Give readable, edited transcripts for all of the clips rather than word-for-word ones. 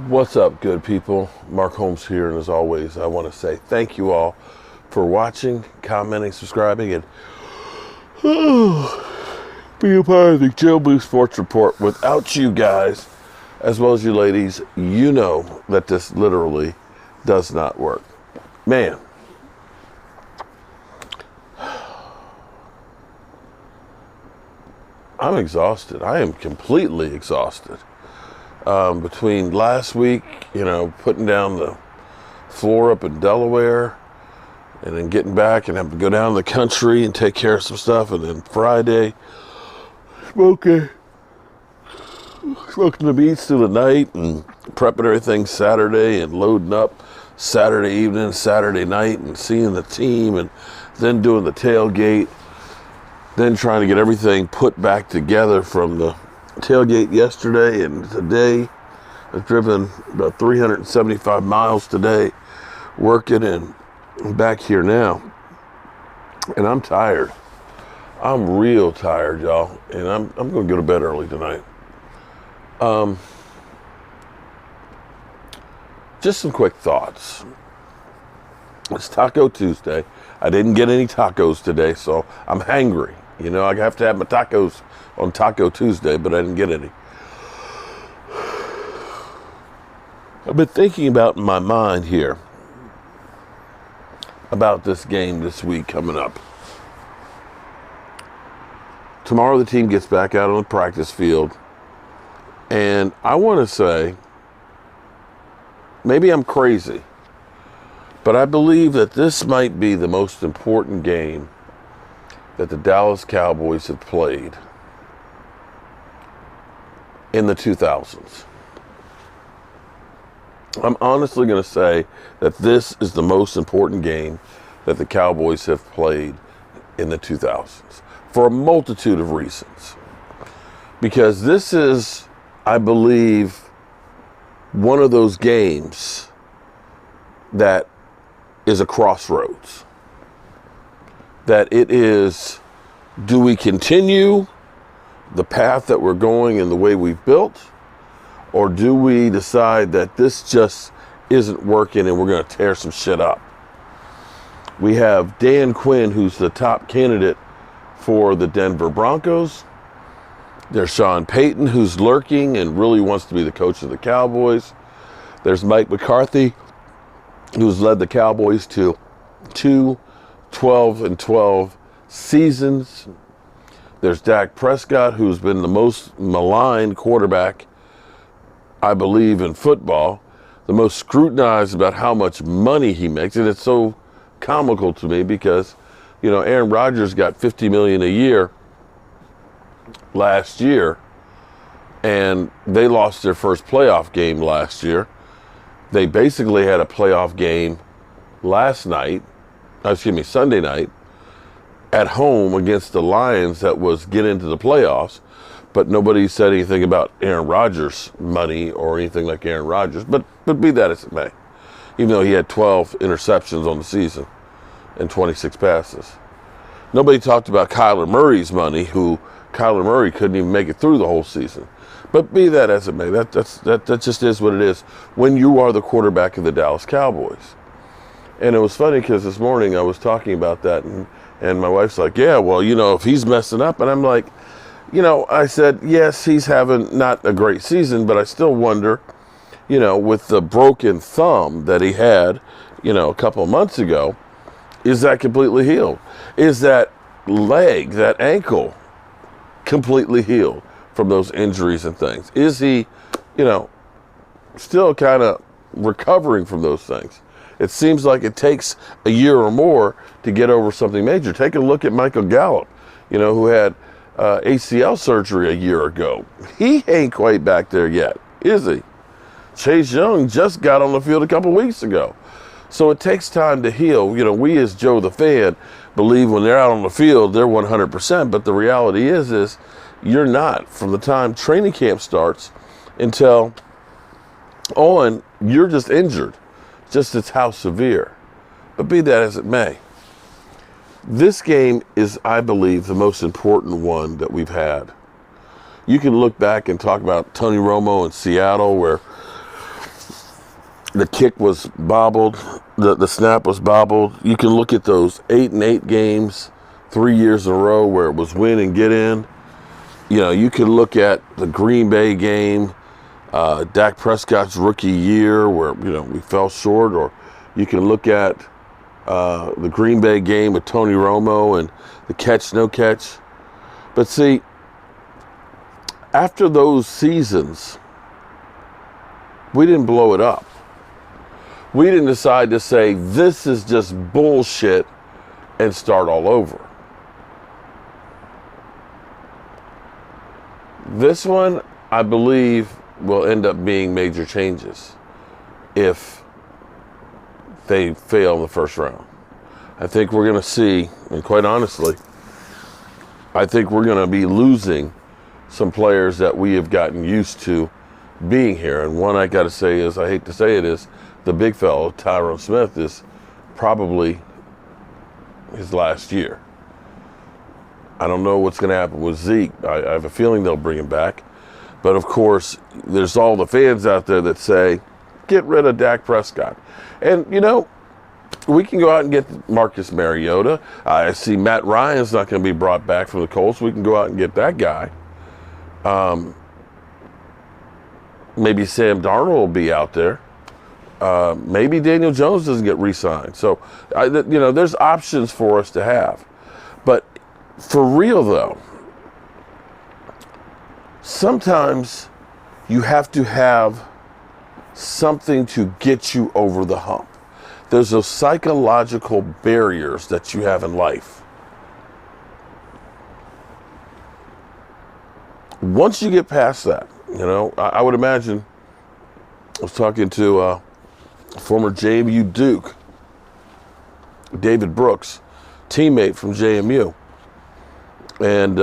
What's up, good people? Mark Holmes here, and as always, I want to say thank you all for watching, commenting, subscribing, and being a part of the Joe Blue Sports Report. Without you guys, as well as you ladies, you know that this literally does not work. Man. I'm exhausted. I am completely exhausted. Between last week, putting down the floor up in Delaware, and then getting back and having to go down to the country and take care of some stuff, and then Friday, smoking the beats through the night, and prepping everything Saturday, and loading up Saturday evening, Saturday night, and seeing the team, and then doing the tailgate, then trying to get everything put back together from the tailgate yesterday and today. I've driven about 375 miles today, working, and I'm back here now. And I'm tired. I'm real tired, y'all. And I'm going to go to bed early tonight. Just some quick thoughts. It's Taco Tuesday. I didn't get any tacos today, so I'm hangry. I have to have my tacos on Taco Tuesday, but I didn't get any. I've been thinking about in my mind here about this game this week coming up. Tomorrow the team gets back out on the practice field, and I want to say, maybe I'm crazy, but I believe that this might be the most important game that the Dallas Cowboys have played in the 2000s. I'm honestly going to say that this is the most important game that the Cowboys have played in the 2000s for a multitude of reasons. Because this is, I believe, one of those games that is a crossroads. That it is, do we continue the path that we're going and the way we've built, or do we decide that this just isn't working and we're going to tear some shit up? We have Dan Quinn, who's the top candidate for the Denver Broncos. There's Sean Payton, who's lurking and really wants to be the coach of the Cowboys. There's Mike McCarthy, who's led the Cowboys to 12-12 seasons. There's Dak Prescott, who's been the most maligned quarterback, I believe, in football, the most scrutinized about how much money he makes. And it's so comical to me because, Aaron Rodgers got $50 million a year last year, and they lost their first playoff game last year. They basically had a playoff game Sunday night, at home against the Lions that was get into the playoffs, but nobody said anything about Aaron Rodgers' money or anything like Aaron Rodgers. But be that as it may, even though he had 12 interceptions on the season and 26 passes. Nobody talked about Kyler Murray's money, who Kyler Murray couldn't even make it through the whole season. But be that as it may, that just is what it is when you are the quarterback of the Dallas Cowboys. And it was funny because this morning I was talking about that, and my wife's like, yeah, well, if he's messing up. And I'm like, I said, yes, he's having not a great season, but I still wonder, with the broken thumb that he had, a couple of months ago, is that completely healed? Is that leg, that ankle, completely healed from those injuries and things? Is he, still kind of recovering from those things? It seems like it takes a year or more to get over something major. Take a look at Michael Gallup, who had ACL surgery a year ago. He ain't quite back there yet, is he? Chase Young just got on the field a couple weeks ago. So it takes time to heal. You know, we as Joe the fan believe when they're out on the field, they're 100%. But the reality is you're not. From the time training camp starts until on, you're just injured. Just it's how severe. But be that as it may, this game is, I believe, the most important one that we've had. You can look back and talk about Tony Romo in Seattle, where the kick was bobbled, the snap was bobbled. You can look at those 8-8 games, 3 years in a row where it was win and get in. You know, you can look at the Green Bay game, Dak Prescott's rookie year where, you know, we fell short, or you can look at the Green Bay game with Tony Romo and the catch, no catch. But see, after those seasons, we didn't blow it up. We didn't decide to say, this is just bullshit and start all over. This one, I believe, will end up being major changes if they fail in the first round. I think we're going to see, and quite honestly, I think we're going to be losing some players that we have gotten used to being here. And one I got to say is, I hate to say it, is the big fellow, Tyron Smith, is probably his last year. I don't know what's going to happen with Zeke. I have a feeling they'll bring him back. But of course, there's all the fans out there that say, get rid of Dak Prescott. And, you know, we can go out and get Marcus Mariota. I see Matt Ryan's not going to be brought back from the Colts. We can go out and get that guy. Maybe Sam Darnold will be out there. Maybe Daniel Jones doesn't get re-signed. So, you know, there's options for us to have. But for real, though, sometimes you have to have something to get you over the hump. There's those psychological barriers that you have in life. Once you get past that, you know, I would imagine, I was talking to former JMU Duke, David Brooks, teammate from JMU. And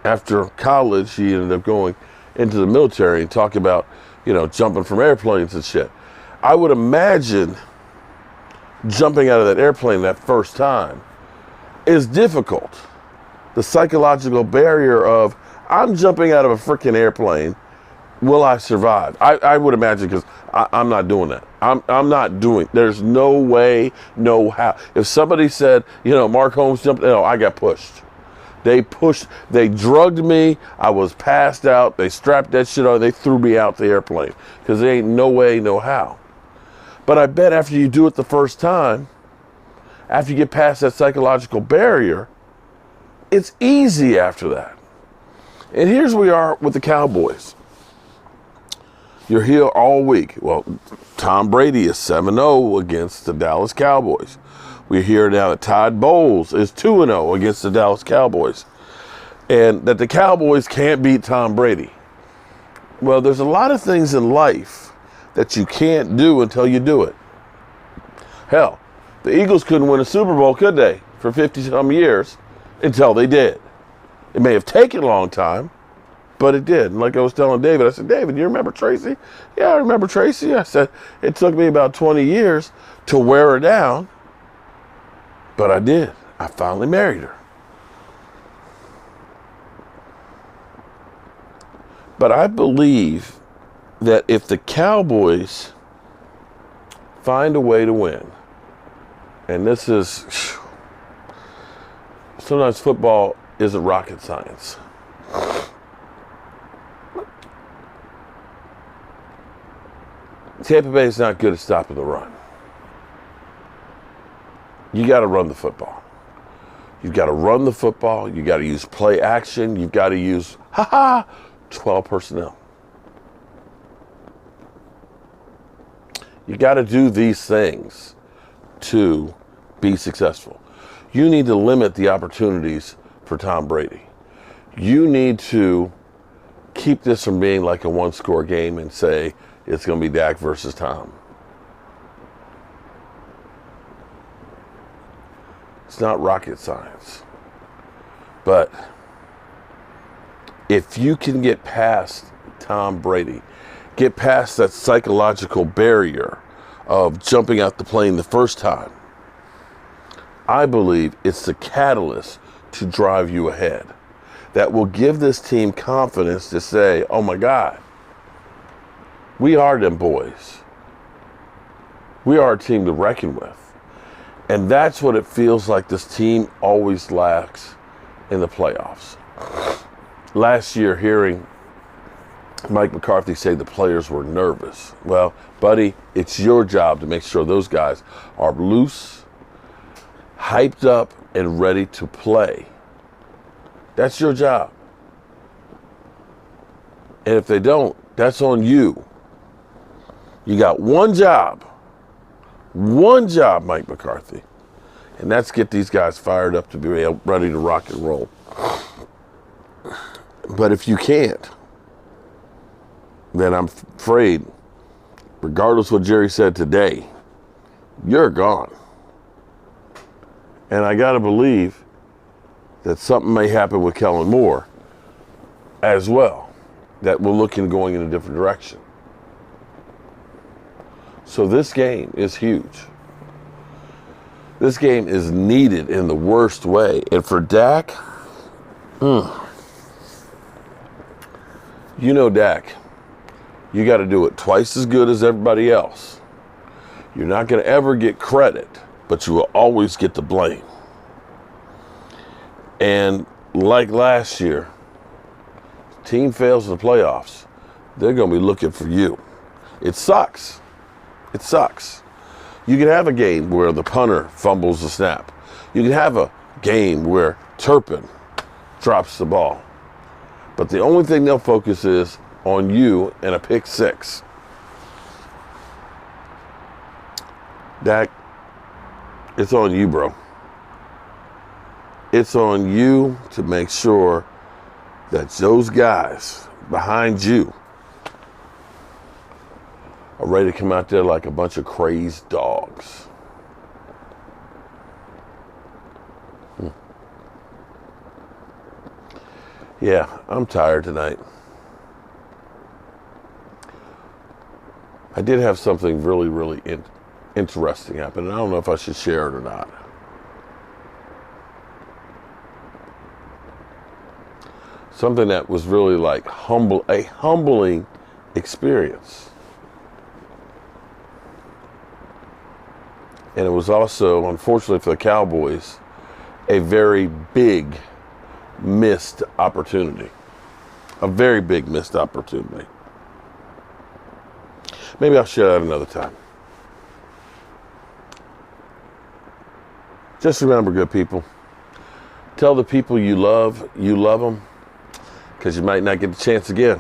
after college, he ended up going into the military and talking about, you know, jumping from airplanes and shit. I would imagine jumping out of that airplane that first time is difficult. The psychological barrier of, I'm jumping out of a freaking airplane. Will I survive? I would imagine, because I'm not doing that. I'm not doing. There's no way, no how. If somebody said, you know, Mark Holmes jumped, no, I got pushed. They drugged me. I was passed out. They strapped that shit on. They threw me out the airplane because there ain't no way, no how. But I bet after you do it the first time, after you get past that psychological barrier, it's easy after that. And here's where we are with the Cowboys. You're here all week. Well, Tom Brady is 7-0 against the Dallas Cowboys. We're here now that Todd Bowles is 2-0 against the Dallas Cowboys. And that the Cowboys can't beat Tom Brady. Well, there's a lot of things in life that you can't do until you do it. Hell, the Eagles couldn't win a Super Bowl, could they, for 50-some years, until they did. It may have taken a long time, but it did. And like I was telling David, I said, David, you remember Tracy? Yeah, I remember Tracy. I said, it took me about 20 years to wear her down, but I did. I finally married her. But I believe that if the Cowboys find a way to win, and this is, sometimes football isn't rocket science. Tampa Bay is not good at stopping the run. You got to run the football. You've got to run the football. You got to use play action. You've got to use 12 personnel. You got to do these things to be successful. You need to limit the opportunities for Tom Brady. You need to keep this from being like a one-score game and say it's going to be Dak versus Tom. It's not rocket science. But if you can get past Tom Brady, get past that psychological barrier of jumping out the plane the first time, I believe it's the catalyst to drive you ahead that will give this team confidence to say, oh my God, we are them boys. We are a team to reckon with. And that's what it feels like this team always lacks in the playoffs. Last year, hearing Mike McCarthy say the players were nervous. Well, buddy, it's your job to make sure those guys are loose, hyped up, and ready to play. That's your job. And if they don't, that's on you. You got one job, Mike McCarthy, and that's get these guys fired up to be ready to rock and roll. But if you can't, then I'm afraid, regardless what Jerry said today, you're gone. And I got to believe that something may happen with Kellen Moore as well, that we're looking going in a different direction. So this game is huge. This game is needed in the worst way. And for Dak, you know Dak, you got to do it twice as good as everybody else. You're not going to ever get credit, but you will always get the blame. And like last year, team fails in the playoffs, they're going to be looking for you. It sucks. It sucks. You can have a game where the punter fumbles the snap. You can have a game where Turpin drops the ball. But the only thing they'll focus is on you and a pick six. Dak, it's on you, bro. It's on you to make sure that those guys behind you are ready to come out there like a bunch of crazed dogs. Yeah, I'm tired tonight. I did have something really, really interesting happen, and I don't know if I should share it or not. Something that was really like a humbling experience. And it was also, unfortunately for the Cowboys, a very big missed opportunity. A very big missed opportunity. Maybe I'll share that another time. Just remember, good people, tell the people you love them, because you might not get the chance again.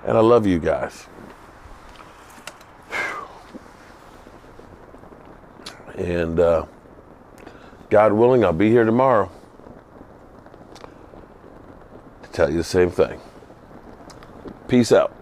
And I love you guys. And God willing, I'll be here tomorrow to tell you the same thing. Peace out.